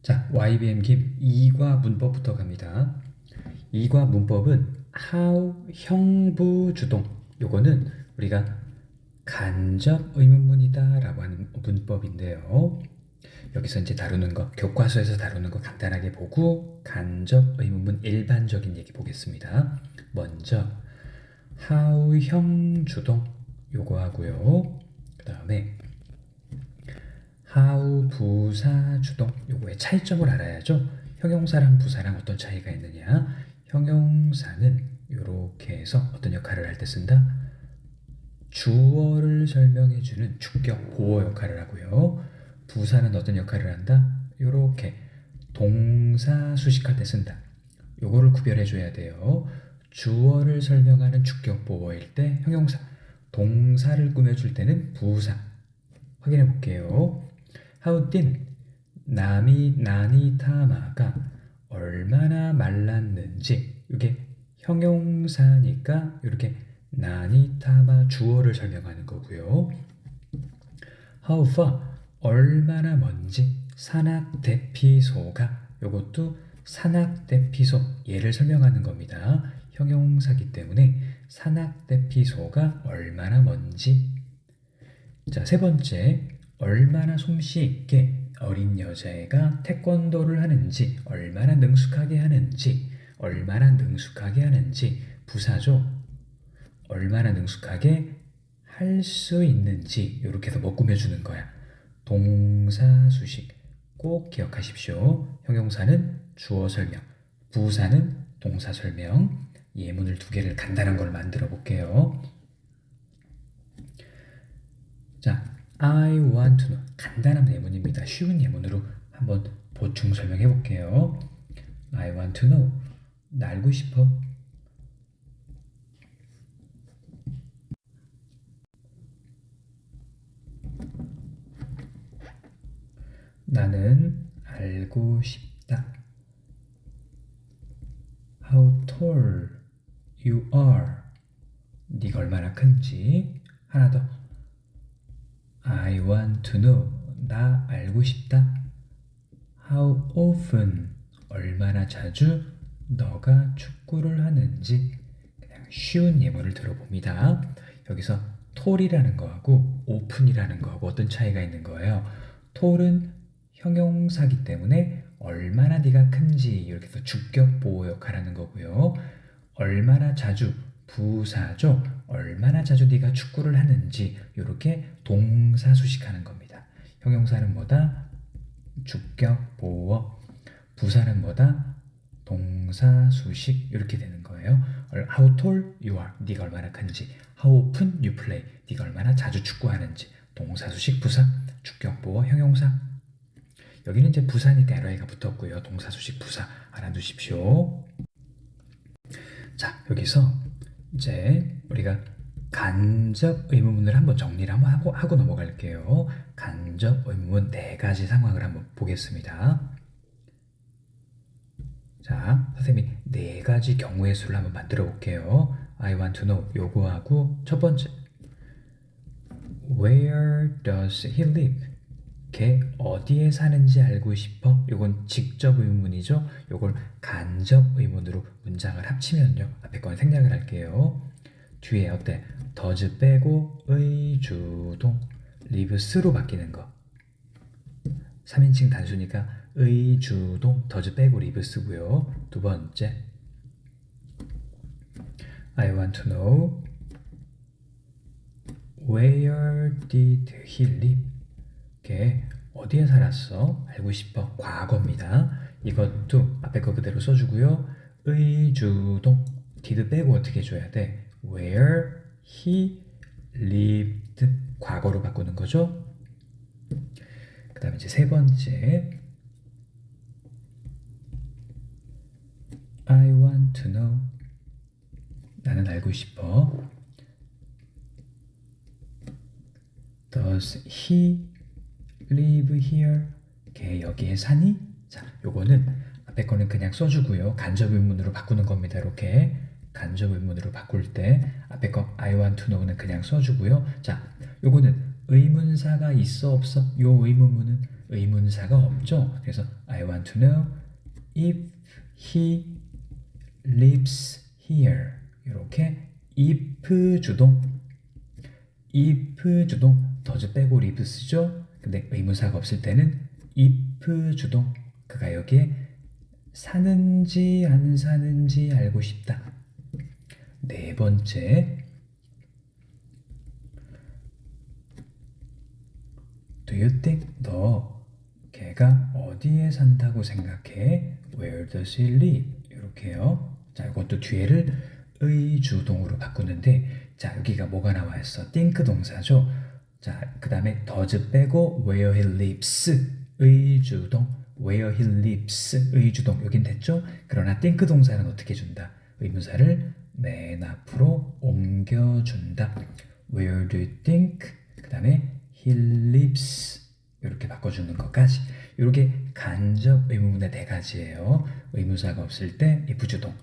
자, YBM 깁 2과 문법부터 갑니다. 2과 문법은 how, 형부 주동. 요거는 우리가 간접 의문문이다 라고 하는 문법인데요. 여기서 이제 다루는 거, 교과서에서 다루는 거 간단하게 보고 간접 의문문 일반적인 얘기 보겠습니다. 먼저 how 형 주동 요거 하고요. 그 다음에 how 부사 주동 요거의 차이점을 알아야죠. 형용사랑 부사랑 어떤 차이가 있느냐. 형용사는 이렇게 해서 어떤 역할을 할 때 쓴다. 주어를 설명해주는 주격 보호 역할을 하고요. 부사는 어떤 역할을 한다. 이렇게 동사 수식할 때 쓴다. 요거를 구별해줘야 돼요. 주어를 설명하는 주격 보호일 때 형용사, 동사를 꾸며줄 때는 부사. 확인해 볼게요. How thin 나니타마가 얼마나 말랐는지. 이게 형용사니까 이렇게 나니타마 주어를 설명하는 거고요. How far 얼마나 먼지. 산악대피소가 요것도 산악대피소 얘를 설명하는 겁니다. 형용사기 때문에 산악대피소가 얼마나 먼지. 자, 세 번째, 얼마나 솜씨 있게 어린 여자애가 태권도를 하는지, 얼마나 능숙하게 하는지, 얼마나 능숙하게 하는지, 부사죠. 얼마나 능숙하게 할 수 있는지 이렇게 해서 뭐 꾸며주는 거야. 동사 수식 꼭 기억하십시오. 형용사는 주어 설명, 부사는 동사 설명. 예문을 두 개를 간단한 걸 만들어 볼게요. 자, I want to know. 간단한 예문입니다. 쉬운 예문으로 한번 보충 설명해 볼게요. I want to know. 나 알고 싶어. 나는 알고 싶다. How tall you are. 네가 얼마나 큰지. 하나 더. I want to know. 나 알고 싶다. How often. 얼마나 자주 너가 축구를 하는지. 그냥 쉬운 예문을 들어봅니다. 여기서 tall이라는 거하고 open이라는 거하고 어떤 차이가 있는 거예요. tall은 형용사기 때문에 얼마나 네가 큰지 이렇게 해서 주격 보호 역할을 하는 거고요. 얼마나 자주 부사죠. 얼마나 자주 네가 축구를 하는지 이렇게 동사 수식하는 겁니다. 형용사는 뭐다? 주격 보호. 부사는 뭐다? 동사 수식. 이렇게 되는 거예요. How tall you are. 네가 얼마나 큰지. How often you play. 네가 얼마나 자주 축구하는지. 동사 수식 부사. 주격 보호 형용사. 여기는 이제 부사니까 LI가 붙었고요. 동사 수식 부사 알아두십시오. 자, 여기서 이제 우리가 간접 의문문을 한번 정리를 한번 하고 넘어갈게요. 간접 의문문 네 가지 상황을 한번 보겠습니다. 자, 선생님이 네 가지 경우의 수를 한번 만들어 볼게요. I want to know 요거하고 첫 번째 Where does he live? 걔 어디에 사는지 알고 싶어? 요건 직접 의문이죠. 요걸 간접 의문으로 문장을 합치면요. 앞에 건 생략을 할게요. 뒤에 어때? does 빼고 의주동 lives로 바뀌는 거. 3인칭 단수니까 의주동 does 빼고 lives고요. 두 번째 I want to know where did he live? 걔 어디에 살았어? 알고 싶어. 과거입니다. 이것도 앞에 거 그대로 써주고요. 의주동 did 빼고 어떻게 해줘야 돼? Where he lived. 과거로 바꾸는 거죠. 그 다음에 이제 세 번째 I want to know. 나는 알고 싶어. Does he live here? 걔 여기에 사니? 자, 요거는 앞에 거는 그냥 써주고요. 간접 의문으로 바꾸는 겁니다. 이렇게 간접 의문으로 바꿀 때 앞에 거 I want to know는 그냥 써주고요. 자, 요거는 의문사가 있어 없어? 요 의문문은 의문사가 없죠. 그래서 I want to know if he lives here. 이렇게 if 주동 does 빼고 lives죠. 근데 의문사가 없을 때는 if 주동 그가 여기에 사는지 안 사는지 알고 싶다. 네 번째, Do you think 너 걔가 어디에 산다고 생각해? Where does he live? 이렇게요. 자, 이것도 뒤에를 의주동으로 바꾸는데, 자, 여기가 뭐가 나와 있어? think 동사죠. 자, 그 다음에 does 빼고 where he lives 의주동, where he lives 의주동 여긴 됐죠? 그러나 think 동사는 어떻게 준다? 의문사를 맨 앞으로 옮겨준다. Where do you think? 그 다음에 he lives 이렇게 바꿔주는 것까지. 이렇게 간접 의문문의 네 가지예요. 의문사가 없을 때 if 주동,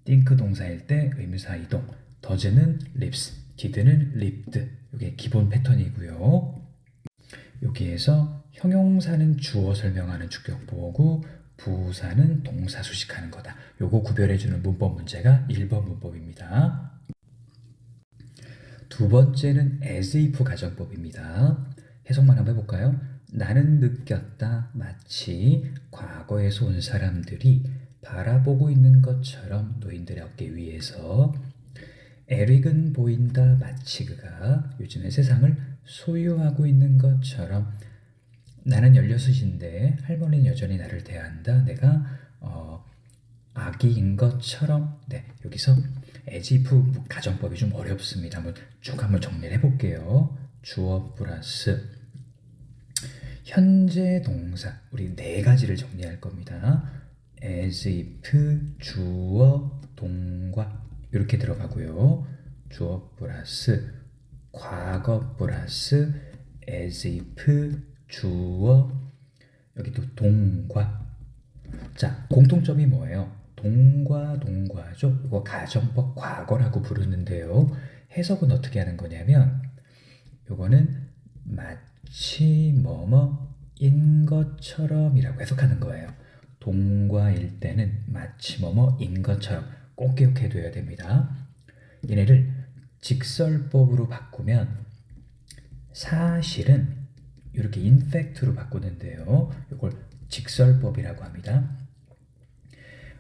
think 동사일 때 의문사 이동, does는 lives, did는 lived. 이게 기본 패턴이고요. 여기에서 형용사는 주어 설명하는 주격보어고 부사는 동사 수식하는 거다. 요거 구별해주는 문법 문제가 1번 문법입니다. 두 번째는 as if 가정법입니다. 해석만 한번 해볼까요? 나는 느꼈다 마치 과거에서 온 사람들이 바라보고 있는 것처럼 노인들의 어깨 위에서 에릭은 보인다 마치 그가 요즘의 세상을 소유하고 있는 것처럼 나는 16인데 할머니는 여전히 나를 대한다. 내가 아기인 것처럼. 네, 여기서 as if 가정법이 좀 어렵습니다. 한번 정리를 해볼게요. 주어 플러스 현재 동사 우리 네 가지를 정리할 겁니다. as if 주어 동과 이렇게 들어가고요. 주어 플러스 과거 플러스 as if 주어 여기 또 동과. 자, 공통점이 뭐예요? 동과죠. 이거 가정법 과거라고 부르는데요. 해석은 어떻게 하는 거냐면 요거는 마치 뭐뭐인 것처럼이라고 해석하는 거예요. 동과일 때는 마치 뭐뭐인 것처럼 꼭 기억해둬야 됩니다. 얘네를 직설법으로 바꾸면 사실은 이렇게 in fact로 바꾸는데요. 이걸 직설법이라고 합니다.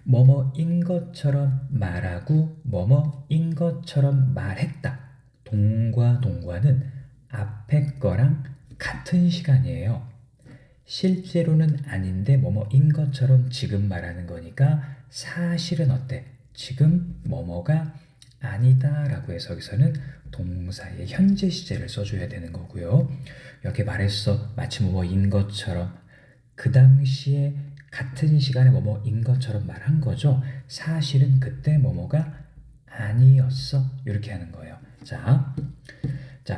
뭐뭐인 것처럼 말하고 뭐뭐인 것처럼 말했다. 동과는 앞에 거랑 같은 시간이에요. 실제로는 아닌데 뭐뭐인 것처럼 지금 말하는 거니까 사실은 어때? 지금 뭐뭐가 아니다 라고 해서 여기서는 동사의 현재 시제를 써줘야 되는 거고요. 이렇게 말했어. 마치 뭐뭐인 것처럼 그 당시에 같은 시간에 뭐뭐인 것처럼 말한 거죠. 사실은 그때 뭐뭐가 아니었어. 이렇게 하는 거예요. 자,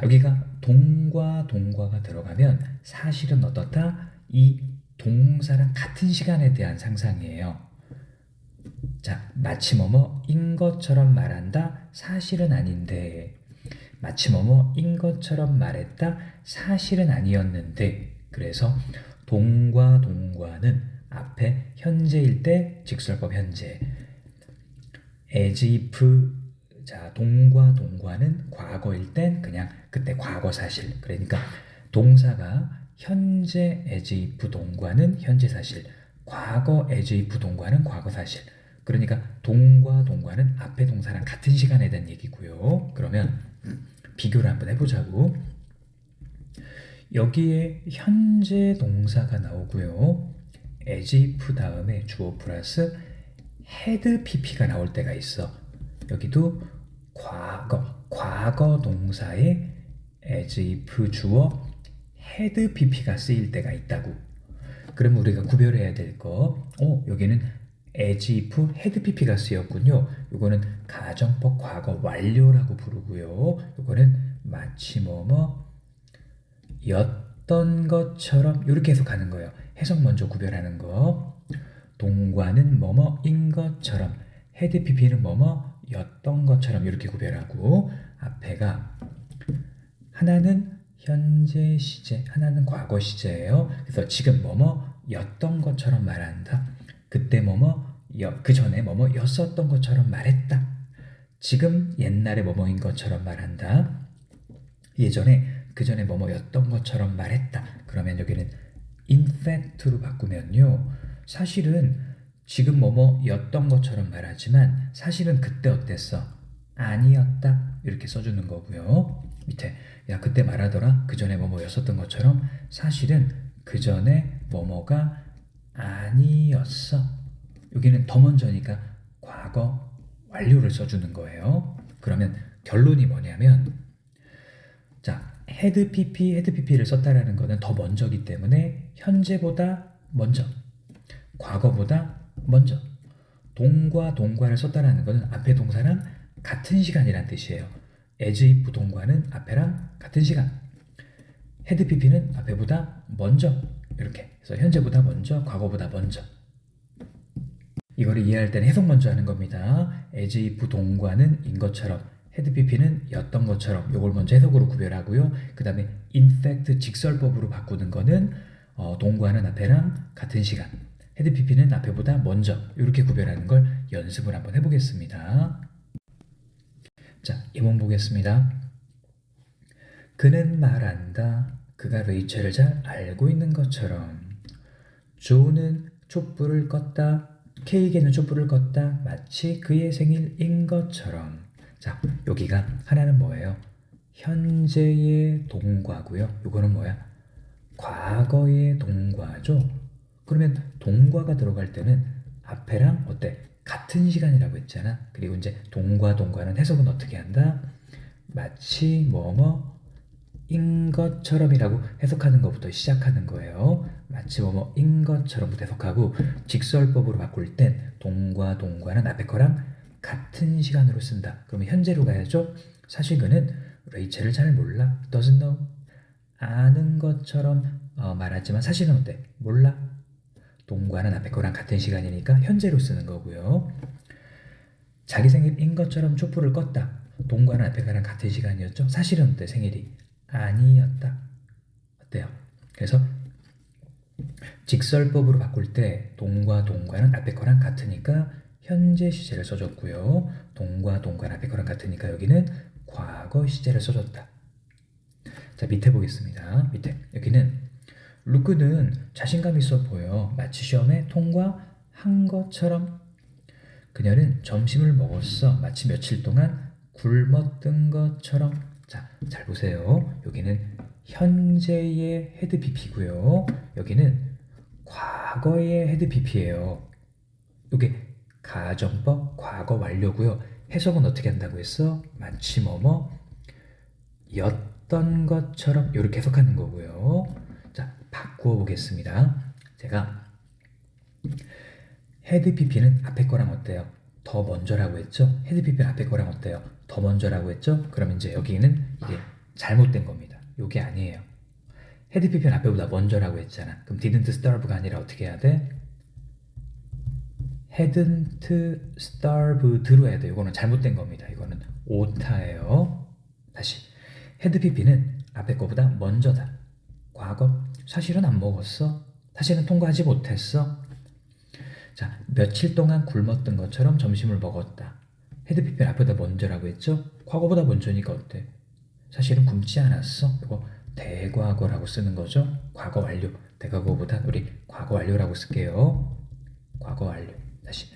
여기가 동과가 들어가면 사실은 어떻다? 이 동사랑 같은 시간에 대한 상상이에요. 자, 마치 뭐뭐인 것처럼 말한다. 사실은 아닌데. 마치 뭐뭐인 것처럼 말했다. 사실은 아니었는데. 그래서 동과는 앞에 현재일 때 직설법 현재. as if 자, 동과는 과거일 땐 그냥 그때 과거 사실. 그러니까 동사가 현재 as if 동과는 현재 사실. 과거 as if 동과는 과거 사실. 그러니까 동과는 앞에 동사랑 같은 시간에 대한 얘기고요. 그러면 비교를 한번 해보자고. 여기에 현재 동사가 나오고요. as if 다음에 주어 플러스 had pp가 나올 때가 있어. 여기도 과거 동사에 as if 주어 had pp가 쓰일 때가 있다고. 그럼 우리가 구별해야 될 거. 여기는 as if had pp가 쓰였군요. 이거는 가정법 과거 완료라고 부르고요. 이거는 마치 뭐뭐 였던 것처럼 이렇게 해석하는 거예요. 해석 먼저 구별하는 거. 동과는 뭐뭐인 것처럼, had pp는 뭐뭐였던 것처럼 이렇게 구별하고 앞에가 하나는 현재 시제, 하나는 과거 시제예요. 그래서 지금 뭐뭐였던 것처럼 말한다. 그때 그 전에 뭐뭐였었던 것처럼 말했다. 지금 옛날에 뭐뭐인 것처럼 말한다. 예전에 그 전에 뭐뭐였던 것처럼 말했다. 그러면 여기는 in fact로 바꾸면요. 사실은 지금 뭐뭐였던 것처럼 말하지만 사실은 그때 어땠어? 아니었다. 이렇게 써주는 거고요. 밑에 야 그때 말하더라. 그 전에 뭐뭐였었던 것처럼 사실은 그 전에 뭐뭐가 아니었어. 여기는 더 먼저니까 과거 완료를 써주는 거예요. 그러면 결론이 뭐냐면 자, had pp를 썼다라는 거는 더 먼저기 때문에 현재보다 먼저, 과거보다 먼저, 동과를 썼다라는 거는 앞에 동사랑 같은 시간이란 뜻이에요. as if 동과는 앞에랑 같은 시간. had pp는 앞에보다 먼저 이렇게 그래서 현재보다 먼저, 과거보다 먼저. 이거를 이해할 때는 해석 먼저 하는 겁니다. as if 동과는 인 것처럼 had pp는 였던 것처럼 요걸 먼저 해석으로 구별하고요. 그 다음에 in fact 직설법으로 바꾸는 거는 동과는 앞에랑 같은 시간 had pp는 앞에보다 먼저 이렇게 구별하는 걸 연습을 한번 해보겠습니다. 자, 예문 보겠습니다. 그는 말한다. 그가 레이첼을 잘 알고 있는 것처럼 조는 촛불을 껐다. 케이크에는 촛불을 껐다. 마치 그의 생일인 것처럼. 자, 여기가 하나는 뭐예요? 현재의 동과고요. 이거는 뭐야? 과거의 동과죠. 그러면 동과가 들어갈 때는 앞에랑 어때? 같은 시간이라고 했잖아. 그리고 이제 동과는 해석은 어떻게 한다? 마치 뭐뭐인 것처럼이라고 해석하는 것부터 시작하는 거예요. 마치 뭐뭐인 것처럼부터 해석하고 직설법으로 바꿀 땐 동과는 앞에 거랑 같은 시간으로 쓴다. 그러면 현재로 가야죠. 사실 그는 레이첼을 잘 몰라. doesn't know. 아는 것처럼 말하지만 사실은 어때? 몰라. 동과는 앞에 거랑 같은 시간이니까 현재로 쓰는 거고요. 자기 생일인 것처럼 촛불을 껐다. 동과는 앞에 거랑 같은 시간이었죠. 사실은 어때? 생일이 아니었다. 어때요? 그래서 직설법으로 바꿀 때 동과는 앞에 거랑 같으니까 현재 시제를 써줬고요. 동과는 앞에 거랑 같으니까 여기는 과거 시제를 써줬다. 자, 밑에 보겠습니다. 밑에 여기는 루크는 자신감 있어 보여. 마치 시험에 통과한 것처럼. 그녀는 점심을 먹었어. 마치 며칠 동안 굶었던 것처럼. 자, 잘 보세요. 여기는 현재의 헤드 pp고요. 여기는 과거의 헤드 pp예요. 이게 가정법 과거 완료고요. 해석은 어떻게 한다고 했어? 마치 였던 것처럼 이렇게 해석하는 거고요. 자, 바꾸어 보겠습니다. 제가 헤드 pp는 앞에 거랑 어때요? 더 먼저라고 했죠? 헤드 pp는 앞에 거랑 어때요? 더 먼저라고 했죠? 그럼 이제 여기는 이게 잘못된 겁니다. 이게 아니에요. 헤드 pp는 앞에보다 먼저라고 했잖아. 그럼 didn't starve가 아니라 어떻게 해야 돼? hadn't starved로 해야 돼. 이거는 잘못된 겁니다. 이거는 오타예요. 다시 had pp는 앞에 거보다 먼저다. 과거 사실은 안 먹었어. 사실은 통과하지 못했어. 자, 며칠 동안 굶었던 것처럼 점심을 먹었다. 헤드 pp는 앞에다 먼저라고 했죠? 과거보다 먼저니까 어때? 사실은 굶지 않았어. 이거 대과거라고 쓰는 거죠. 과거 완료. 대과거보다 우리 과거 완료라고 쓸게요. 과거 완료. 다시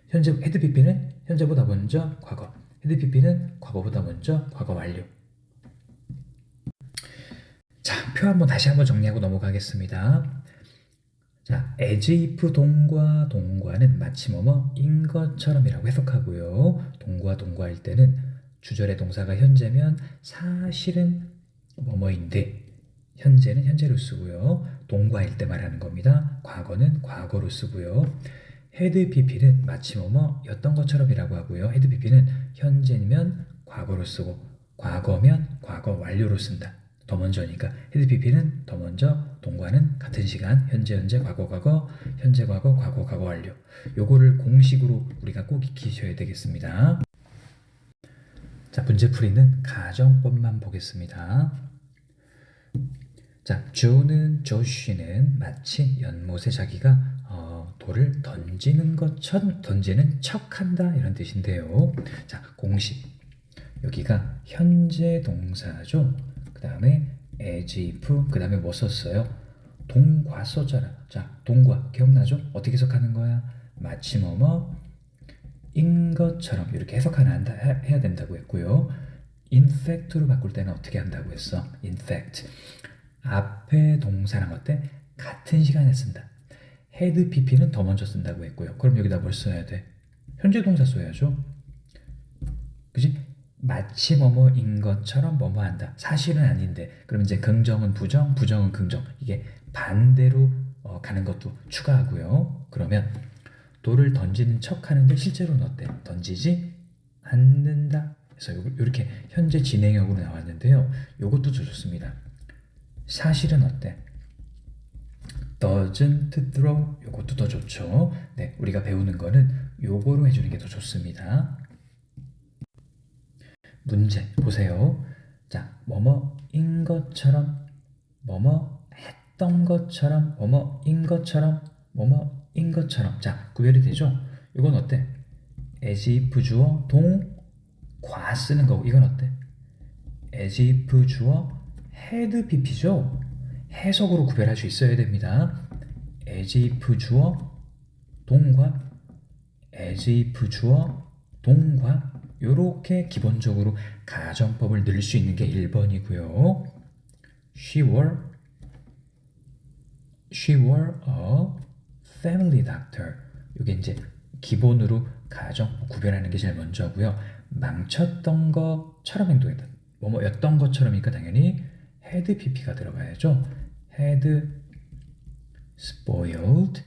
현재 헤드 pp는 현재보다 먼저 과거. 헤드 pp는 과거보다 먼저 과거 완료. 자, 표 한번 다시 한번 정리하고 넘어가겠습니다. 자, as if 동과는 마치 뭐뭐인 것처럼이라고 해석하고요. 동과일 때는 주절의 동사가 현재면 사실은 뭐뭐인데 현재는 현재로 쓰고요. 동과일 때 말하는 겁니다. 과거는 과거로 쓰고요. 헤드 pp는 마치 뭐뭐였던 것처럼이라고 하고요. 헤드 pp는 현재면 과거로 쓰고 과거면 과거 완료로 쓴다. 더 먼저니까 헤드 pp는 더 먼저, 동과는 같은 시간, 현재, 과거, 현재, 과거 완료. 요거를 공식으로 우리가 꼭 익히셔야 되겠습니다. 자, 문제풀이는 가정법만 보겠습니다. 자, 조쉬는 마치 연못에 자기가 돌을 던지는 척한다 이런 뜻인데요. 자, 공식 여기가 현재 동사죠. 그 다음에 as if 그 다음에 뭐 썼어요? 동과 썼잖아. 자, 동과 기억나죠? 어떻게 해석하는 거야? 마치 뭐뭐인 것처럼 이렇게 해야 된다고 했고요. in fact로 바꿀 때는 어떻게 한다고 했어? in fact 앞에 동사랑 어때? 같은 시간에 쓴다. had pp는 더 먼저 쓴다고 했고요. 그럼 여기다 뭘 써야 돼? 현재 동사 써야죠. 그지? 마치 뭐뭐인 것처럼 뭐뭐 한다. 사실은 아닌데. 그럼 이제 긍정은 부정, 부정은 긍정. 이게 반대로 가는 것도 추가하고요. 그러면 돌을 던지는 척 하는데 실제로는 어때? 던지지 않는다. 그래서 이렇게 현재 진행형으로 나왔는데요. 이것도 좋습니다. 사실은 어때? doesn't throw. 이것도 더 좋죠. 네, 우리가 배우는 거는 요거로 해주는 게 더 좋습니다. 문제 보세요. 자, 뭐뭐인 것처럼, 뭐뭐 했던 것처럼, 뭐뭐인 것처럼, 뭐뭐인 것처럼. 자, 구별이 되죠? 이건 어때? as if 주어 동과 쓰는 거고 이건 어때? as if 주어 had pp죠? 해석으로 구별할 수 있어야 됩니다. as if 주어 동과 as if 주어 동과 요렇게 기본적으로 가정법을 늘릴 수 있는 게 1번이고요. She were a family doctor. 이게 이제 기본으로 가정법 구별하는 게 제일 먼저고요. 망쳤던 것처럼 행동했다. 뭐뭐였던 것처럼이니까 당연히 had pp가 들어가야죠. had spoiled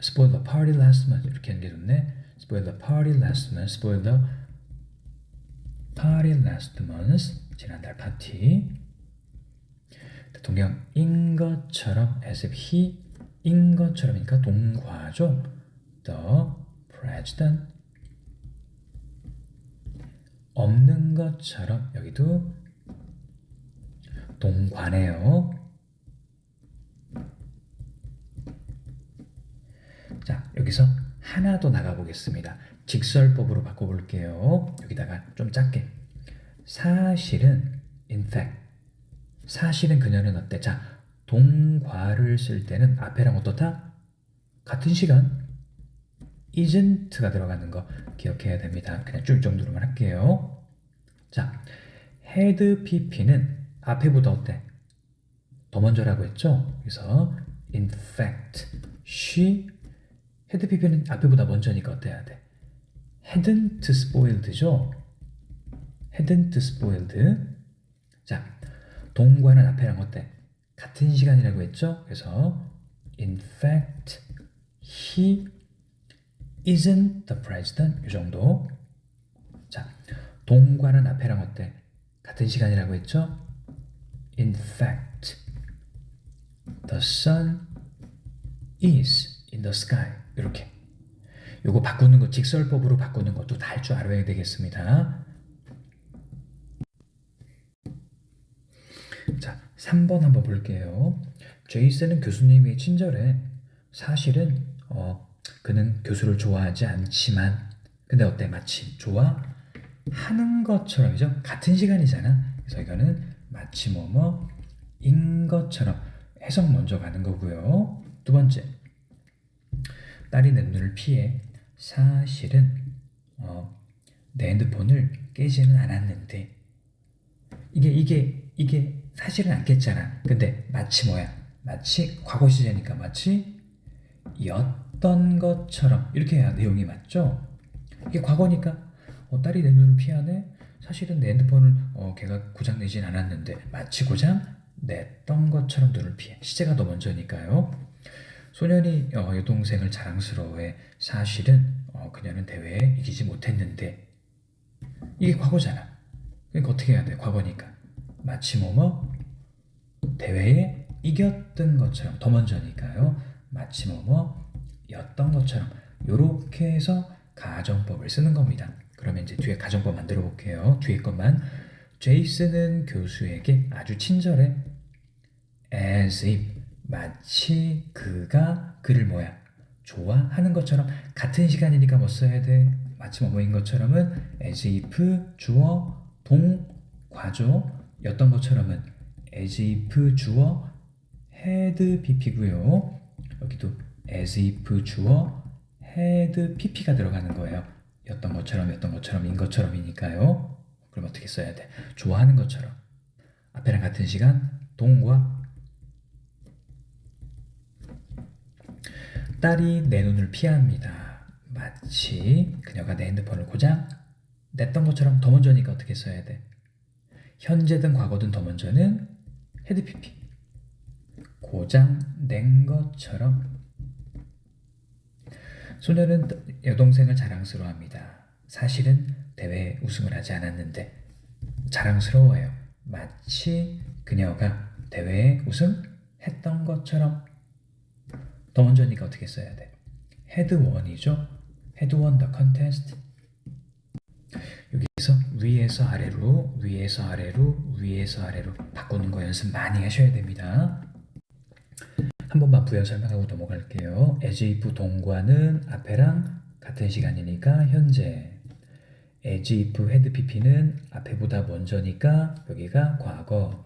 spoil the party last month 이렇게 하는 게 좋네. spoil the party last month. spoil the party last month. 지난달 파티. 대통령인 것처럼 as if he인 것처럼이니까 동과죠. the president 없는 것처럼 여기도 동과네요. 자, 여기서 하나 더 나가보겠습니다. 직설법으로 바꿔볼게요. 여기다가 좀 작게. 사실은 in fact 사실은 그녀는 어때? 자, 동과를 쓸 때는 앞에랑 어떻다? 같은 시간 isn't가 들어가는 거 기억해야 됩니다. 그냥 줄 정도로만 할게요. 자, had pp는 앞에보다 어때? 더 먼저라고 했죠? 그래서 in fact she had pp는 앞에보다 먼저니까 어때야 돼? hadn't spoiled죠? hadn't spoiled. 자, 동과는 앞에랑 어때? 같은 시간이라고 했죠? 그래서 in fact he isn't the president. 이 정도. 자, 동과는 앞에랑 어때? 같은 시간이라고 했죠? In fact the sun is in the sky. 이렇게. 요거 바꾸는 거 직설법으로 바꾸는 것도 다 할 줄 알아야 되겠습니다. 자, 3번 한번 볼게요. 제이슨은 교수님이 친절해. 사실은 그는 교수를 좋아하지 않지만 근데 어때? 마치 좋아하는 것처럼이죠. 같은 시간이잖아. 그래서 이거는 마치 뭐뭐인 것처럼 해석 먼저 가는 거고요. 두 번째, 딸이 내 눈을 피해. 사실은 내 핸드폰을 깨지는 않았는데 이게 사실은 안 깼잖아. 근데 마치 뭐야? 마치 과거 시제니까 마치 였던 것처럼 이렇게 해야 내용이 맞죠? 이게 과거니까 딸이 내 눈을 피하네. 사실은 내 핸드폰을 걔가 고장 내진 않았는데 마치 고장 냈던 것처럼 눈을 피해. 시제가 더 먼저니까요. 소년이 여동생을 자랑스러워해. 사실은 그녀는 대회에 이기지 못했는데 이게 과거잖아. 그러니까 어떻게 해야 돼? 과거니까 마치 뭐뭐 대회에 이겼던 것처럼 더 먼저니까요. 마치 뭐뭐 였던 것처럼 요렇게 해서 가정법을 쓰는 겁니다. 그러면 이제 뒤에 가정법 만들어 볼게요. 뒤에 것만. 제이슨은 교수에게 아주 친절해. as if 마치 그가 그를 뭐야 좋아하는 것처럼. 같은 시간이니까 뭐 써야 돼? 마치 뭐뭐인 것처럼은 as if 주어 동 과조 였던 것처럼은 as if 주어 had pp고요. 여기도 as if 주어 had pp가 들어가는 거예요. 였던 것처럼 인 것처럼이니까요. 그럼 어떻게 써야 돼? 좋아하는 것처럼. 앞에랑 같은 시간 동과. 딸이 내 눈을 피합니다. 마치 그녀가 내 핸드폰을 고장 냈던 것처럼. 더 먼저니까 어떻게 써야 돼? 현재든 과거든 더 먼저는 had pp. 고장 낸 것처럼. 소녀는 여동생을 자랑스러워합니다. 사실은 대회 우승을 하지 않았는데 자랑스러워해요. 마치 그녀가 대회에 우승했던 것처럼. 더 먼저니까 어떻게 써야 돼? had won이죠. had won the contest. 여기서 위에서 아래로 위에서 아래로 위에서 아래로 바꾸는 거 연습 많이 하셔야 됩니다. 한 번만 부연 설명하고 넘어갈게요. as if 동과는 앞에랑 같은 시간이니까 현재. as if had pp는 앞에보다 먼저니까 여기가 과거.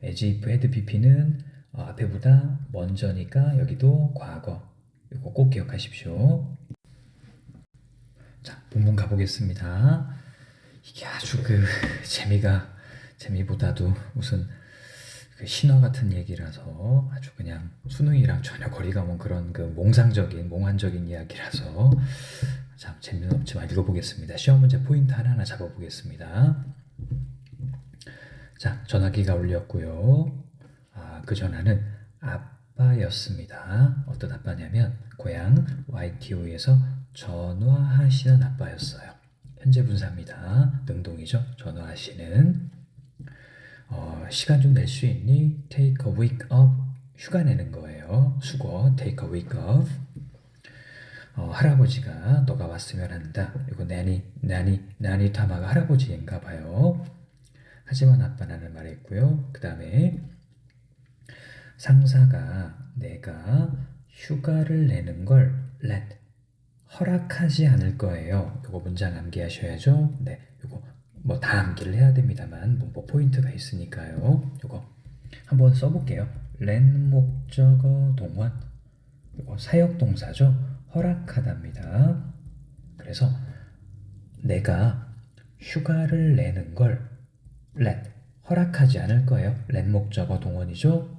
as if had pp는 앞에보다 먼저니까 여기도 과거. 이거 꼭 기억하십시오. 자, 본문 가보겠습니다. 이게 아주 재미보다도 무슨 신화 같은 얘기라서 아주 그냥 수능이랑 전혀 거리가 먼 그런 몽환적인 이야기라서 참 재미는 없지만 읽어보겠습니다. 시험 문제 포인트 하나하나 잡아보겠습니다. 자, 전화기가 울렸고요. 그 전화는 아빠였습니다. 어떤 아빠냐면 고향 YTO에서 전화하시는 아빠였어요. 현재 분사입니다. 능동이죠. 전화하시는. 시간 좀 낼 수 있니? Take a week off. 휴가 내는 거예요. 수고. Take a week off. 할아버지가 너가 왔으면 한다. 이거 나니 타마가 할아버지인가 봐요. 하지만 아빠는 말했고요. 그 다음에 상사가 내가 휴가를 내는 걸 let 허락하지 않을 거예요. 이거 문장 암기하셔야죠. 네, 이거 뭐 다 암기를 해야 됩니다만 문법 포인트가 있으니까요. 이거 한번 써볼게요. let 목적어 동원. 이거 사역동사죠. 허락하답니다. 그래서 내가 휴가를 내는 걸 let 허락하지 않을 거예요. let 목적어 동원이죠.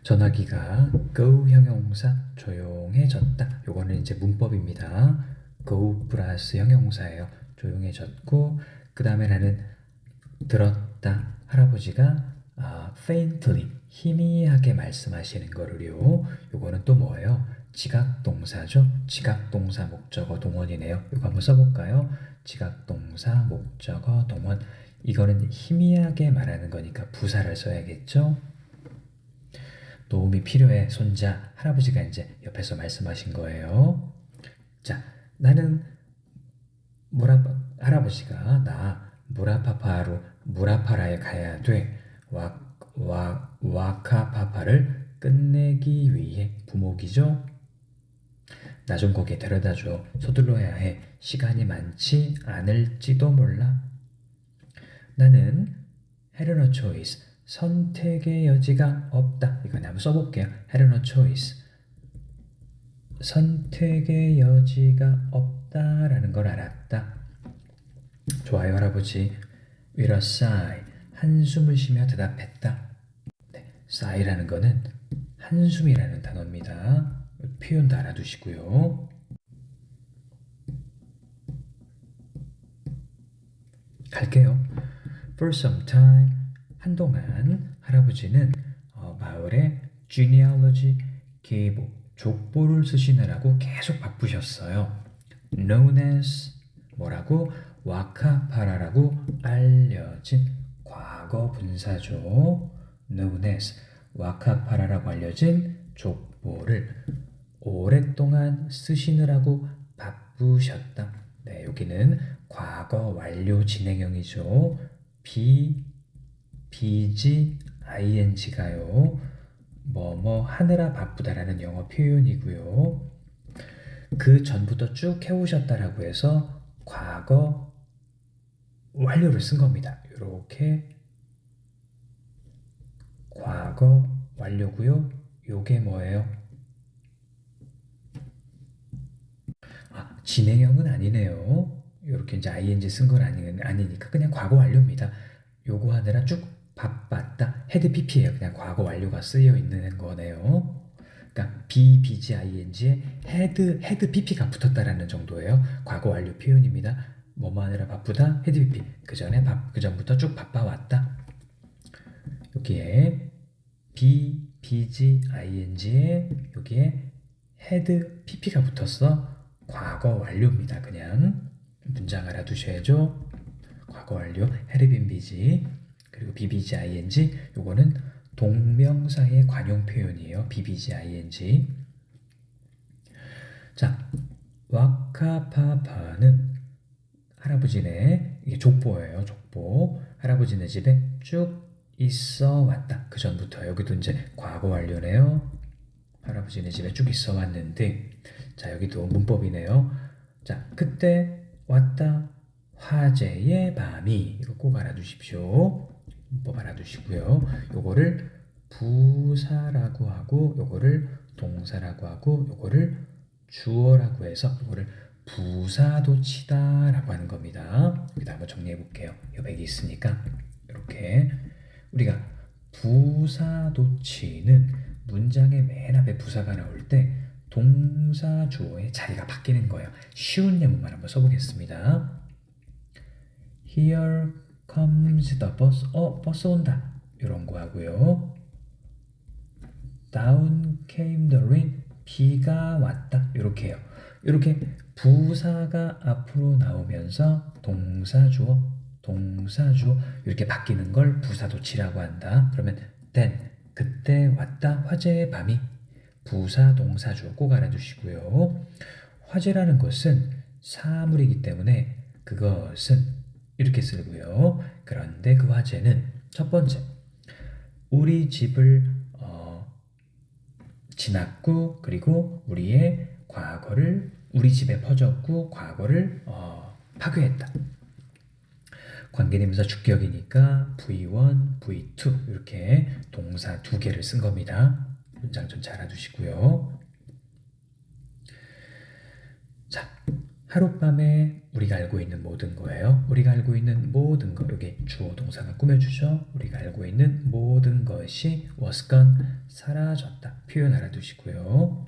전화기가 go 형용사 조용해졌다. 요거는 이제 문법입니다. go 플러스 형용사예요. 조용해졌고 그 다음에 나는 들었다. 할아버지가 faintly 희미하게 말씀하시는 거를요. 요거는 또 뭐예요? 지각동사죠. 지각동사 목적어 동원이네요. 이거 한번 써볼까요? 지각동사 목적어 동원. 이거는 희미하게 말하는 거니까 부사를 써야겠죠. 도움이 필요해 손자. 할아버지가 이제 옆에서 말씀하신 거예요. 자, 나는 할아버지가 나 무라파라에 가야 돼. 와카파파를 끝내기 위해. 부목이죠. 나 좀 거기에 데려다줘. 서둘러야 해. 시간이 많지 않을지도 몰라. 나는 had no choice. 선택의 여지가 없다. 이거 한번 써볼게요. had no choice. 선택의 여지가 없다라는 걸 알았다. 좋아요, 할아버지. With a sigh. 한숨을 쉬며 대답했다. 네, sigh라는 거는 한숨이라는 단어입니다. 표현도 알아두시고요. 갈게요. For some time. 한동안 할아버지는 마을의 genealogy 계보, 족보를 쓰시느라고 계속 바쁘셨어요. known as 뭐라고? 와카파라라고 알려진 과거 분사죠. known as 와카파라라고 알려진 족보를 오랫동안 쓰시느라고 바꾸셨다. 네, 여기는 과거 완료 진행형이죠. be, BG, ing가요. 뭐뭐 하느라 바쁘다라는 영어 표현이고요. 그 전부터 쭉 해오셨다라고 해서 과거 완료를 쓴 겁니다. 이렇게 과거 완료고요. 요게 뭐예요? 진행형은 아니네요. 이렇게 이제 ing 쓴 건 아니니까 그냥 과거 완료입니다. 요거 하느라 쭉 바빴다. 헤드 pp예요. 그냥 과거 완료가 쓰여 있는 거네요. 그러니까 be, bg, ing에 헤드 pp가 붙었다라는 정도예요. 과거 완료 표현입니다. 뭐뭐 하느라 바쁘다. 헤드 pp. 그 전부터 쭉 바빠왔다. 여기에 be, bg, ing에 여기에 헤드 pp가 붙었어. 과거 완료입니다. 그냥 문장 알아두셔야죠. 과거 완료, had been busy. 그리고 bbg, ing 요거는 동명사의 관용 표현이에요. bbg, ing. 자, 와카파파는 할아버지네, 이게 족보예요. 족보. 할아버지네 집에 쭉 있어 왔다. 그 전부터 여기도 이제 과거 완료네요. 할아버지네 집에 쭉 있어 왔는데, 자, 여기도 문법이네요. 자, 그때 왔다. 화재의 밤이. 이거 꼭 알아두십시오. 문법 알아두시고요. 요거를 부사라고 하고, 요거를 동사라고 하고, 요거를 주어라고 해서 요거를 부사도치다라고 하는 겁니다. 여기다 한번 정리해 볼게요. 여백이 있으니까 이렇게 우리가 부사도치는 문장의 맨 앞에 부사가 나올 때 동사 주어의 자리가 바뀌는 거예요. 쉬운 예문만 한번 써보겠습니다. Here comes the bus. 버스 온다. 이런 거 하고요. Down came the rain. 비가 왔다. 이렇게 해요. 이렇게 부사가 앞으로 나오면서 동사 주어 이렇게 바뀌는 걸 부사도치라고 한다. 그러면 then, 그때 왔다. 화재의 밤이. 부사, 동사, 주어 꼭 알아두시고요. 화재라는 것은 사물이기 때문에 그것은 이렇게 쓰고요. 그런데 그 화재는 첫 번째, 우리 집을 지났고, 그리고 우리의 과거를 우리 집에 퍼졌고, 과거를 파괴했다. 관계대명사 주격이니까 V1, V2 이렇게 동사 두 개를 쓴 겁니다. 문장 전체 알아두시고요. 자, 하룻밤에 우리가 알고 있는 모든 거예요. 우리가 알고 있는 모든 거, 여기 주어 동사가 꾸며주죠. 우리가 알고 있는 모든 것이 was gone, 사라졌다. 표현 알아두시고요.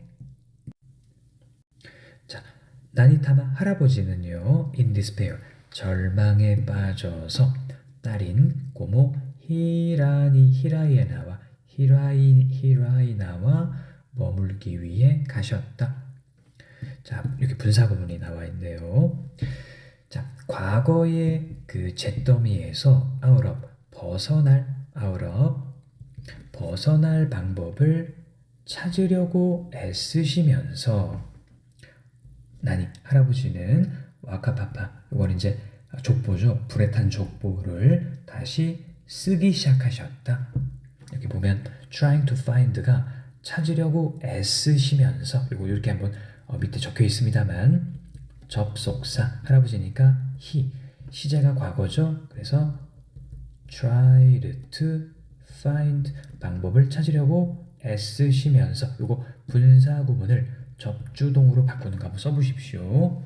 자, 나니타마 할아버지는요, in despair, 절망에 빠져서 딸인 고모 히라이나와 머물기 위해 가셨다. 자, 이렇게 분사구문이 나와 있네요. 자, 과거의 그 잿더미에서 벗어날 방법을 찾으려고 애쓰시면서 나니 할아버지는 와카파파, 이건 이제 족보죠. 불에 탄 족보를 다시 쓰기 시작하셨다. 여기 보면 trying to find가 찾으려고 애쓰시면서, 그리고 이렇게 한번 밑에 적혀 있습니다만 접속사 할아버지니까 시제가 과거죠. 그래서 tried to find 방법을 찾으려고 애쓰시면서, 이거 분사구문을 접주동으로 바꾸는 거 한번 써보십시오.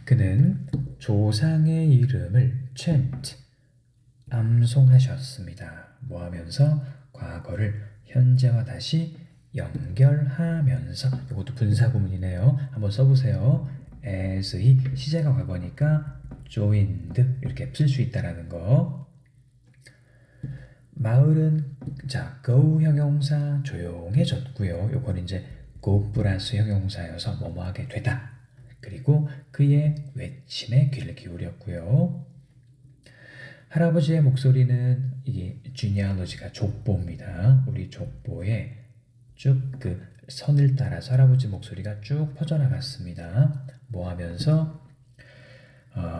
그는 조상의 이름을 chant, 암송하셨습니다. 뭐 하면서? 과거를 현재와 다시 연결하면서. 이것도 분사구문이네요. 한번 써보세요. as의 시제가 과거니까 joined 이렇게 쓸 수 있다라는 거. 마을은 자 go 형용사 조용해졌고요. 요건 이제 go 플러스 형용사여서 뭐뭐하게 되다. 그리고 그의 외침에 귀를 기울였고요. 할아버지의 목소리는 이게 genealogy가 족보입니다. 우리 족보의 쭉 그 선을 따라서 할아버지 목소리가 쭉 퍼져나갔습니다. 뭐 하면서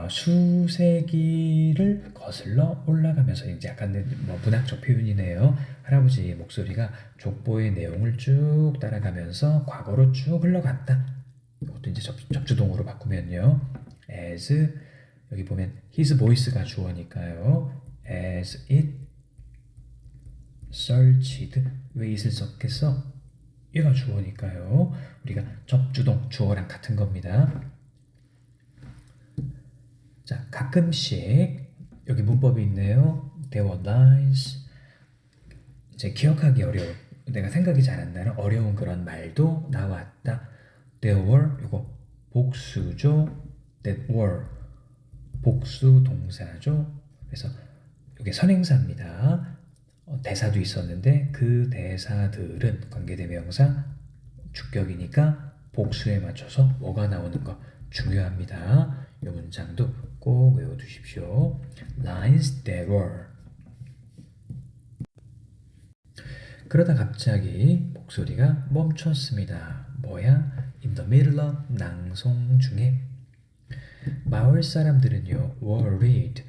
수세기를 거슬러 올라가면서 이제 약간 뭐 문학적 표현이네요. 할아버지 목소리가 족보의 내용을 쭉 따라가면서 과거로 쭉 흘러갔다. 이것도 이제 접주동으로 바꾸면요. as 여기 보면 his voice가 주어니까요. as it searched 왜 it을 썼겠어? 얘가 주어니까요. 우리가 접주동 주어랑 같은 겁니다. 자, 가끔씩 여기 문법이 있네요. There were lines. 이제 기억하기 어려워. 내가 생각이 잘 안 나는 어려운 그런 말도 나왔다. There were 이거 복수죠. That were 복수 동사죠. 그래서 이게 선행사입니다. 대사도 있었는데 그 대사들은 관계대명사 주격이니까 복수에 맞춰서 뭐가 나오는 거 중요합니다. 이 문장도 꼭 외워두십시오. Lines that were. 그러다 갑자기 목소리가 멈췄습니다. 뭐야? In the middle of 낭송 중에 마을 사람들은요 worried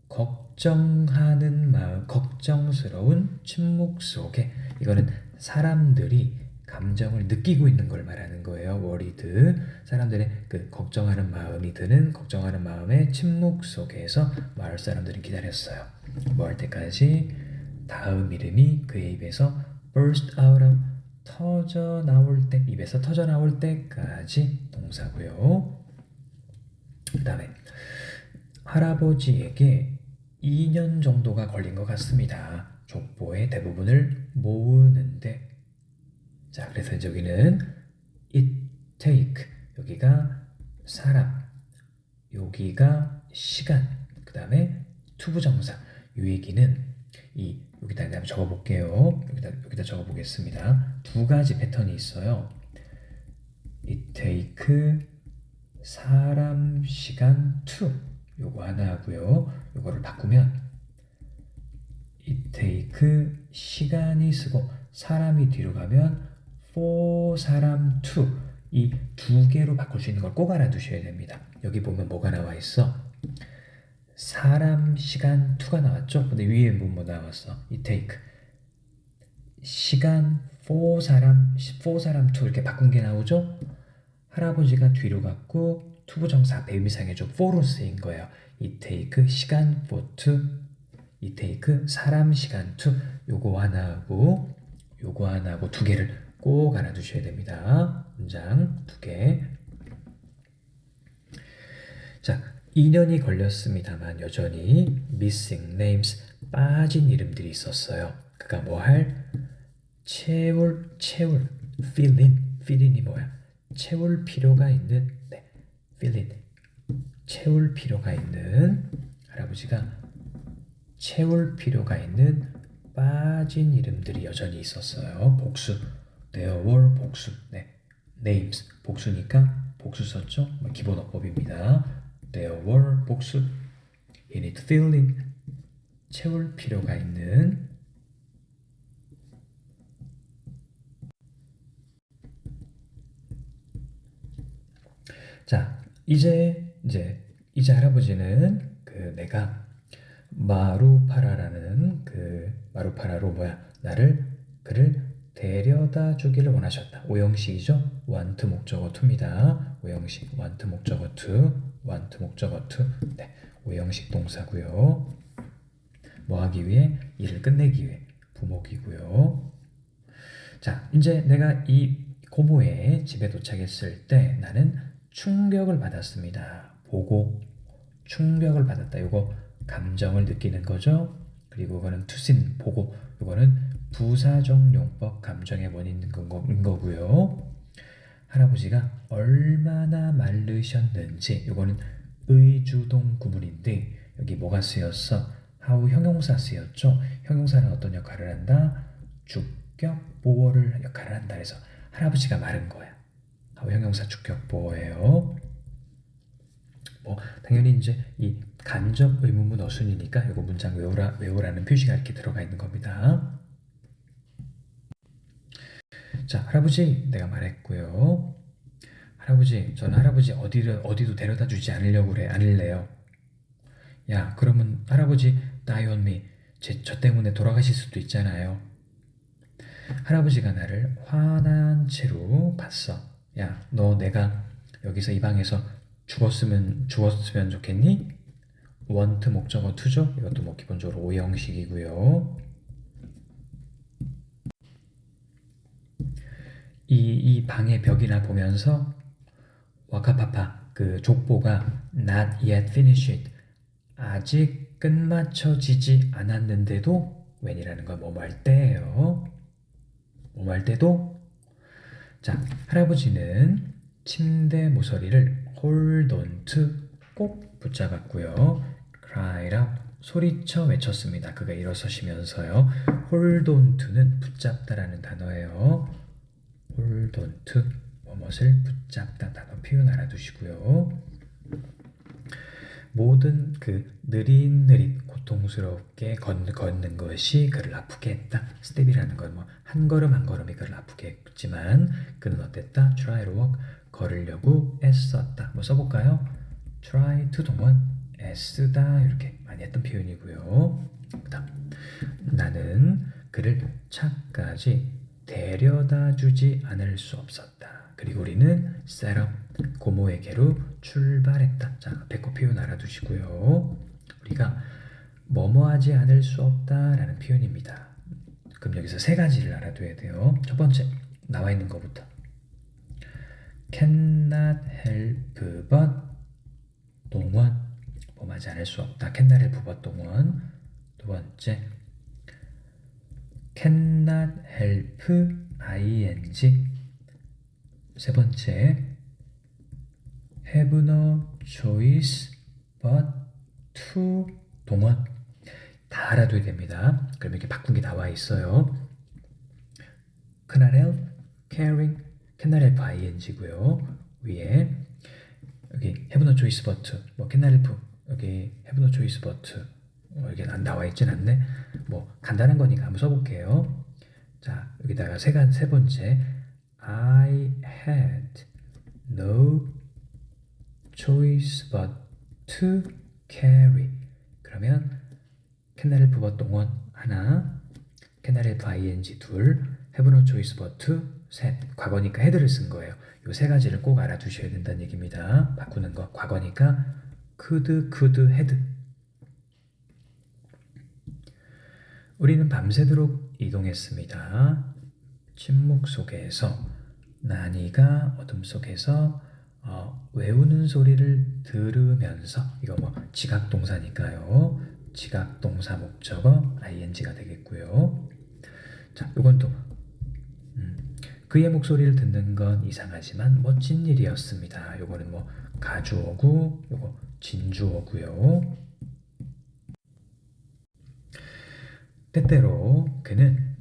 걱정하는 마음, 걱정스러운 침묵 속에 이거는 사람들이 감정을 느끼고 있는 걸 말하는 거예요. worried 사람들의 그 걱정하는 마음이 드는 걱정하는 마음의 침묵 속에서 마을 사람들은 기다렸어요. 뭐 할 때까지? 다음 이름이 그의 입에서 burst out of 터져 나올 때 입에서 터져 나올 때까지 동사고요. 그 다음에 할아버지에게 2년 정도가 걸린 것 같습니다. 족보의 대부분을 모으는데 자 그래서 여기는 it take 여기가 사람 여기가 시간 그 다음에 투부정사 이 얘기는 여기다 적어볼게요. 여기다 적어보겠습니다. 두 가지 패턴이 있어요. it take 사람 시간 to 요거 하나 하고요. 요거를 바꾸면 it take 시간이 쓰고 사람이 뒤로 가면 for 사람 to 이 두 개로 바꿀 수 있는 걸 꼭 알아두셔야 됩니다. 여기 보면 뭐가 나와 있어? 사람 시간 to가 나왔죠? 근데 위에 뭐 나왔어? it take 시간 for 사람 to 이렇게 바꾼 게 나오죠? 할아버지가 뒤로 갔고 투부정사 배미상해죠. for로 쓰인 거예요. it take 시간 for to it take 사람 시간 to 요거 하나하고 두 개를 꼭 알아두셔야 됩니다. 문장 두 개. 자, 2년이 걸렸습니다만 여전히 missing names 빠진 이름들이 있었어요. 그가 뭐 할? 채울 fill in이 뭐야? 채울 필요가 있는 fill in 채울 필요가 있는 할아버지가 채울 필요가 있는 빠진 이름들이 여전히 있었어요. 복수 there were 복수 names 복수니까 복수 썼죠? 기본 어법입니다. there were 복수 you need to fill in 채울 필요가 있는 자 이제 할아버지는 내가 마루파라라는 마루파라로 그를 데려다 주기를 원하셨다. 오형식이죠. want 목적어 to입니다. 오형식 want 목적어 to 오형식 동사고요. 뭐 하기 위해? 일을 끝내기 위해 부목이고요. 자 이제 내가 이 고모의 집에 도착했을 때 나는 충격을 받았습니다. 보고 충격을 받았다. 이거 감정을 느끼는 거죠. 그리고 이거는 투신 보고 이거는 부사적 용법 감정의 원인인 거고요. 할아버지가 얼마나 마르셨는지 이거는 의주동 구문인데 여기 뭐가 쓰였어? how 형용사 쓰였죠. 형용사는 어떤 역할을 한다? 주격 보어를 역할을 한다. 그래서 할아버지가 마른 거야. how 형용사 주격 보어예요. 당연히 이제 이 간접 의문문 어순이니까 이거 문장 외우라는 표시가 이렇게 들어가 있는 겁니다. 자, 할아버지, 내가 말했고요. 할아버지, 저는 할아버지 어디도 데려다 주지 않으려고 그래. 않을래요. 야, 그러면 할아버지, die on me. 저 때문에 돌아가실 수도 있잖아요. 할아버지가 나를 화난 채로 봤어. 야, 너 내가 여기서 이 방에서 죽었으면 좋겠니? want 목적어 to죠? 이것도 뭐 기본적으로 오형식이고요. 이 방의 벽이나 보면서 와카파파 그 족보가 not yet finished 아직 끝마쳐지지 않았는데도 when이라는 건 뭐뭐 할 때예요. 뭐뭐 할 때도 자 할아버지는 침대 모서리를 hold on to 꼭 붙잡았고요. cried out 소리쳐 외쳤습니다. 그가 일어서시면서요. hold on to는 붙잡다라는 단어예요. hold on to 무엇을 붙잡다 단어 표현 알아두시고요. 모든 그 느릿느릿 고통스럽게 걷는 것이 그를 아프게 했다. 스텝이라는 건 뭐 한 걸음 한 걸음이 그를 아프게 했지만 그는 어땠다? try to walk 걸으려고 애썼다. 뭐 써볼까요? try to 동원 애쓰다 이렇게 많이 했던 표현이고요. 그다음 나는 그를 차까지 데려다 주지 않을 수 없었다. 그리고 우리는 set up 고모에게로 출발했다. 자, 앞에 거 표현 알아두시고요. 우리가 뭐뭐하지 않을 수 없다라는 표현입니다. 그럼 여기서 세 가지를 알아둬야 돼요. 첫 번째, 나와 있는 것부터. cannot help but 동원 뭐뭐하지 않을 수 없다. cannot help but 동원. 두 번째, cannot help ing. 세 번째, have no choice but to 동원 다 알아둬야 됩니다. 그럼 이렇게 바꾼 게 나와 있어요. cannot help, caring, cannot help ing고요. 위에 여기 have no choice but 뭐 cannot help 여기 have no choice but 이게 나와 있진 않네. 뭐 간단한 거니까 한번 써볼게요. 자 여기다가 세 번째 I had no choice but to carry. 그러면 cannot help but 동원 하나, cannot help ing 둘, have no choice but to 셋. 과거니까 had를 쓴 거예요. 이 세 가지를 꼭 알아두셔야 된다는 얘기입니다. 바꾸는 거 과거니까 could, had. 우리는 밤새도록 이동했습니다. 침묵 속에서 나니가 어둠 속에서 외우는 소리를 들으면서 이거 뭐 지각동사니까요. 지각동사 목적어 ing가 되겠고요. 자, 이건 또 그의 목소리를 듣는 건 이상하지만 멋진 일이었습니다. 요거는 뭐 가주어고 요거 진주어고요. 때때로 그는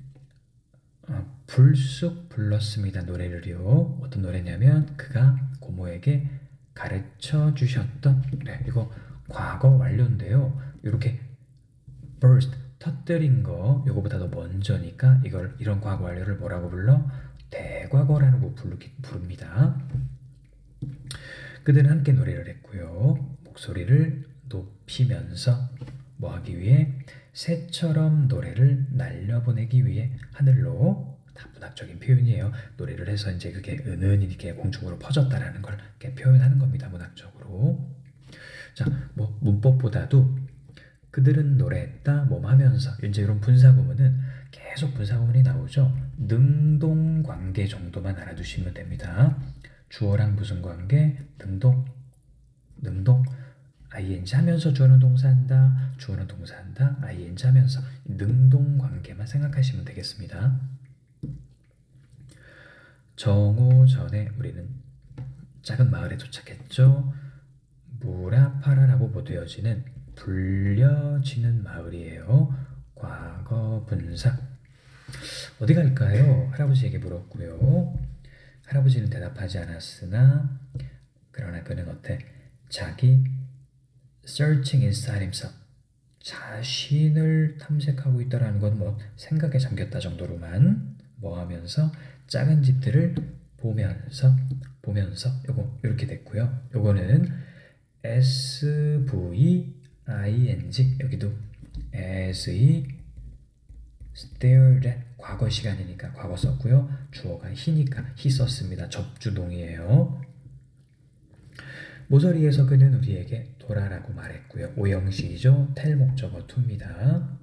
불쑥 불렀습니다. 노래를요. 어떤 노래냐면 그가 고모에게 가르쳐 주셨던 네, 이거 과거 완료인데요. 이렇게 burst 터뜨린 거 요거보다 더 먼저니까 이런 과거 완료를 뭐라고 불러? 대과거라고 부릅니다. 그들은 함께 노래를 했고요. 목소리를 높이면서 뭐 하기 위해 새처럼 노래를 날려보내기 위해 하늘로 다 문학적인 표현이에요. 노래를 해서 이제 그게 은은히 이렇게 공중으로 퍼졌다라는 걸 이렇게 표현하는 겁니다. 문학적으로. 자, 뭐 문법보다도 그들은 노래했다, 하면서 이제 이런 분사구문은 계속 분사구문이 나오죠. 능동관계 정도만 알아두시면 됩니다. 주어랑 무슨 관계? 능동. ing 하면서 주어는 동사한다, 주어는 동사한다, ing 하면서 능동관계만 생각하시면 되겠습니다. 정오 전에 우리는 작은 마을에 도착했죠. 무라파라라고 보되어지는 불려지는 마을이에요. 과거 분사. 어디 갈까요? 할아버지에게 물었고요. 할아버지는 대답하지 않았으나 그러나 그는 어때? 자기 searching inside himself 자신을 탐색하고 있다라는 건 뭐 생각에 잠겼다 정도로만 뭐 하면서 작은 집들을 보면서 요거 이렇게 됐고요. 요거는 SVING 여기도 as이 stared at 과거 시간이니까 과거 썼고요. 주어가 he니까 he 썼습니다. 접주동이에요. 모서리에서 그는 우리에게 돌아라고 말했고요. 오형식이죠. 텔 목적어 to입니다.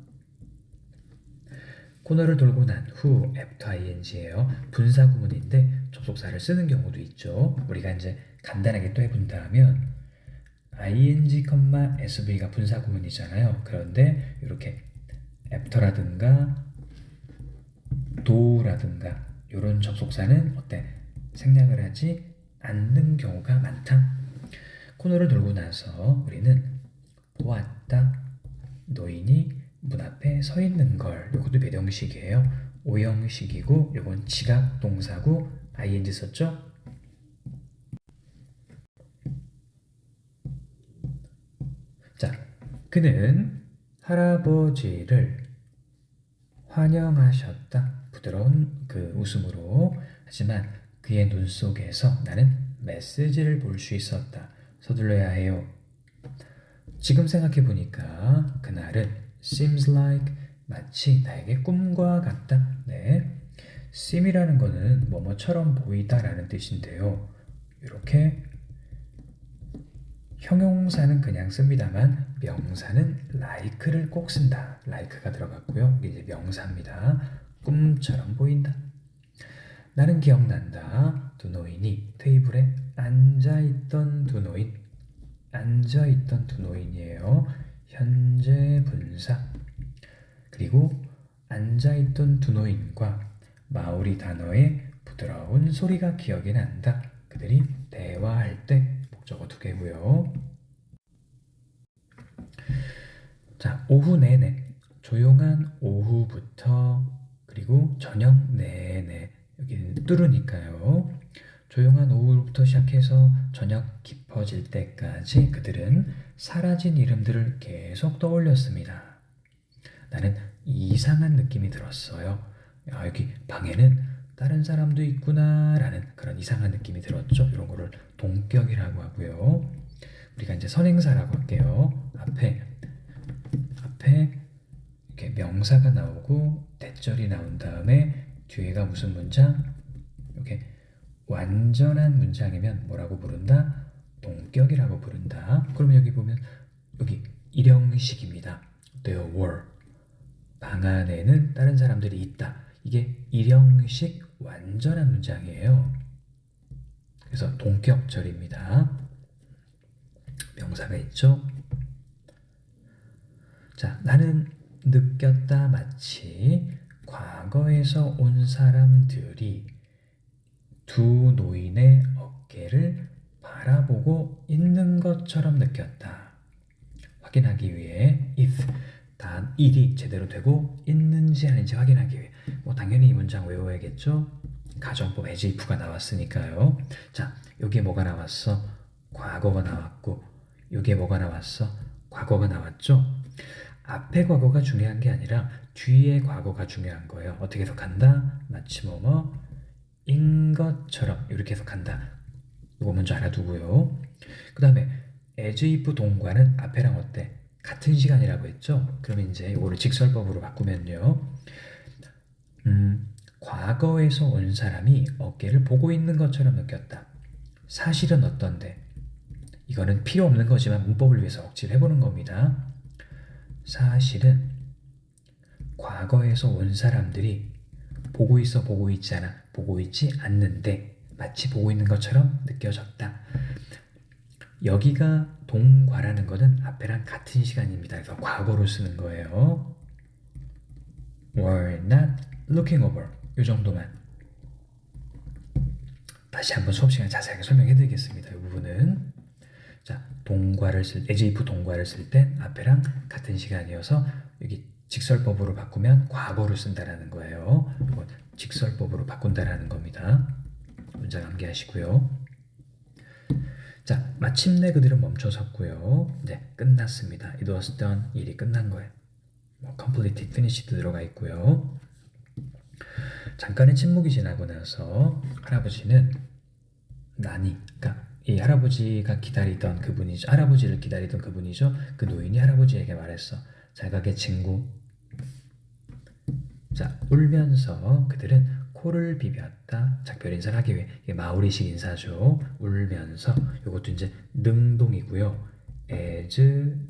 코너를 돌고 난 후 after ing예요. 분사 구문인데 접속사를 쓰는 경우도 있죠. 우리가 이제 간단하게 또 해본다면 ing, sv가 분사 구문이잖아요. 그런데 이렇게 after라든가 do라든가 이런 접속사는 어때? 생략을 하지 않는 경우가 많다. 코너를 돌고 나서 우리는 보았다. 노인이 문 앞에 서 있는 걸. 이것도 몇 형식이에요? 5형식이고 이건 지각 동사고 ing 썼죠? 자, 그는 할아버지를 환영하셨다. 부드러운 그 웃음으로. 하지만 그의 눈 속에서 나는 메시지를 볼 수 있었다. 서둘러야 해요. 지금 생각해보니까 그날은 seems like 마치 나에게 꿈과 같다. 네, seem이라는 거는 뭐뭐처럼 보이다라는 뜻인데요. 이렇게 형용사는 그냥 씁니다만 명사는 like를 꼭 쓴다. like가 들어갔고요. 이게 이제 명사입니다. 꿈처럼 보인다. 나는 기억난다. 두 노인이 테이블에 앉아있던 두 노인이에요. 현재 분사. 그리고 앉아있던 두 노인과 마오리 단어의 부드러운 소리가 기억이 난다. 그들이 대화할 때 목적어 두 개고요. 자, 오후 내내. 조용한 오후부터 그리고 저녁 내내. 여기 뚫으니까요. 조용한 오후부터 시작해서 저녁 깊어질 때까지 그들은 사라진 이름들을 계속 떠올렸습니다. 나는 이상한 느낌이 들었어요. 야, 여기 방에는 다른 사람도 있구나 라는 그런 이상한 느낌이 들었죠. 이런 거를 동격이라고 하고요. 우리가 이제 선행사라고 할게요. 앞에 이렇게 명사가 나오고 대절이 나온 다음에 뒤에가 무슨 문장? 이렇게 완전한 문장이면 뭐라고 부른다? 동격이라고 부른다. 그러면 여기 보면 여기 일형식입니다. There were. 방 안에는 다른 사람들이 있다. 이게 일형식 완전한 문장이에요. 그래서 동격절입니다. 명사가 있죠. 자, 나는 느꼈다 마치 과거에서 온 사람들이 두 노인의 어깨를 바라보고 있는 것처럼 느꼈다. 확인하기 위해 if 단 일이 제대로 되고 있는지 아닌지 확인하기 위해 뭐 당연히 이 문장 외워야겠죠. 가정법 as if가 나왔으니까요. 자, 여기에 뭐가 나왔어? 과거가 나왔고 여기에 뭐가 나왔어? 과거가 나왔죠. 앞에 과거가 중요한 게 아니라 뒤에 과거가 중요한 거예요. 어떻게 해석한다? 마치 인 것처럼 이렇게 해석한다. 이거 먼저 알아두고요. 그 다음에 as if 동과는 앞에랑 어때? 같은 시간이라고 했죠? 그럼 이제 이거를 직설법으로 바꾸면요. 과거에서 온 사람이 어깨를 보고 있는 것처럼 느꼈다. 사실은 어떤데? 이거는 필요 없는 거지만 문법을 위해서 억지를 해보는 겁니다. 사실은 과거에서 온 사람들이 보고 있어 보고 있지 않아 보고 있지 않는데 마치 보고 있는 것처럼 느껴졌다. 여기가 동과라는 것은 앞에랑 같은 시간입니다. 그래서 과거로 쓰는 거예요. were not looking over 이 정도만. 다시 한번 수업 시간에 자세하게 설명해 드리겠습니다. 이 부분은. 자, 동과를 쓸 as if 동과를 쓸 땐 앞에랑 같은 시간이어서 여기 직설법으로 바꾸면 과거로 쓴다라는 거예요. 이건 직설법으로 바꾼다라는 겁니다. 문장 암기하시고요. 자, 마침내 그들은 멈춰섰고요. 네, 끝났습니다. It was done. 일이 끝난 거예요. completed, finished 들어가 있고요. 잠깐의 침묵이 지나고 나서 할아버지는 나니, 그러니까 이 할아버지가 기다리던 그분이죠. 할아버지를 기다리던 그분이죠. 그 노인이 할아버지에게 말했어. 잘 가게 친구. 자, 울면서 그들은 코를 비볐다. 작별 인사를 하기 위해. 이게 마오리식 인사죠. 울면서. 이것도 이제 능동이고요. As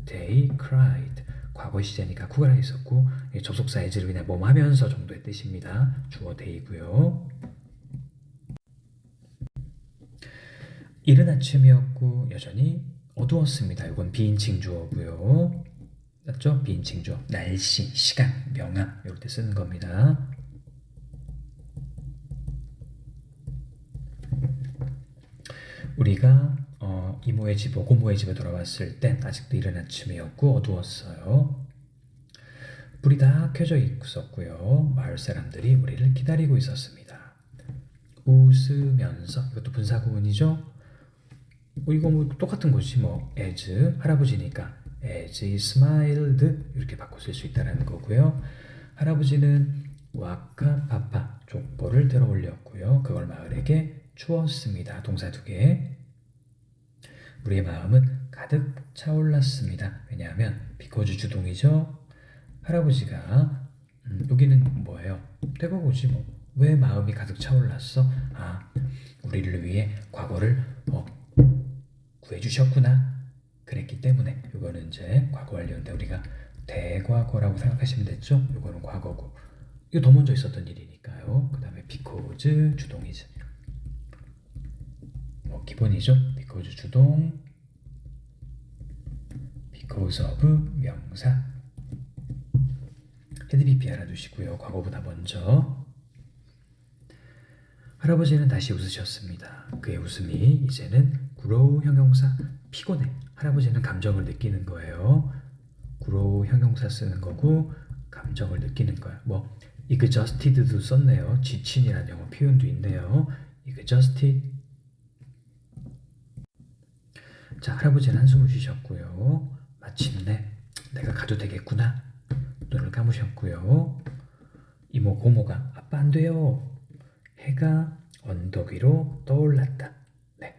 they cried. 과거 시제니까 쿠가 있었고 접속사 as를 그냥 뭐뭐 하면서 정도의 뜻입니다. 주어 they고요. 이른 아침이었고 여전히 어두웠습니다. 이건 비인칭 주어고요. 맞죠? 비인칭 주어. 날씨, 시간, 명암 이럴 때 쓰는 겁니다. 우리가 이모의 집, 고모의 집에 돌아왔을 땐 아직도 이른 아침이었고 어두웠어요. 불이 다 켜져 있었고요. 마을 사람들이 우리를 기다리고 있었습니다. 웃으면서, 이것도 분사구문이죠. 이거 뭐 똑같은 거지 뭐. as 할아버지니까 as he smiled 이렇게 바꿔 쓸 수 있다는 거고요. 할아버지는 와카 파파 족보를 들어 올렸고요. 그걸 마을에게 주었습니다. 동사 2개. 우리의 마음은 가득 차올랐습니다. 왜냐하면 because 주동이죠. 할아버지가 여기는 뭐예요? 대거고지 뭐. 왜 마음이 가득 차올랐어? 우리를 위해 과거를 구해주셨구나. 그랬기 때문에 이거는 이제 과거 완료인데 우리가 대과거라고 생각하시면 됐죠? 이거는 과거고. 이거 더 먼저 있었던 일이니까요. 그 다음에 because 주동이지. 기본이죠. because 주동, because of 명사. 헤드비피 알아두시고요. 과거보다 먼저. 할아버지는 다시 웃으셨습니다. 그의 웃음이 이제는 grow 형용사 피곤해. 할아버지는 감정을 느끼는 거예요. grow 형용사 쓰는 거고 감정을 느끼는 거야. 뭐 exhausted도 썼네요. 지친이라는 영어 표현도 있네요. exhausted. 자, 할아버지는 한숨을 쉬셨고요. 마침내 내가 가도 되겠구나. 눈을 감으셨고요. 이모 고모가 아빠 안 돼요. 해가 언덕 위로 떠올랐다. 네,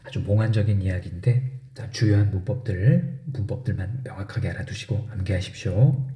아주 몽환적인 이야기인데 자, 주요한 문법들만 명확하게 알아두시고 암기하십시오.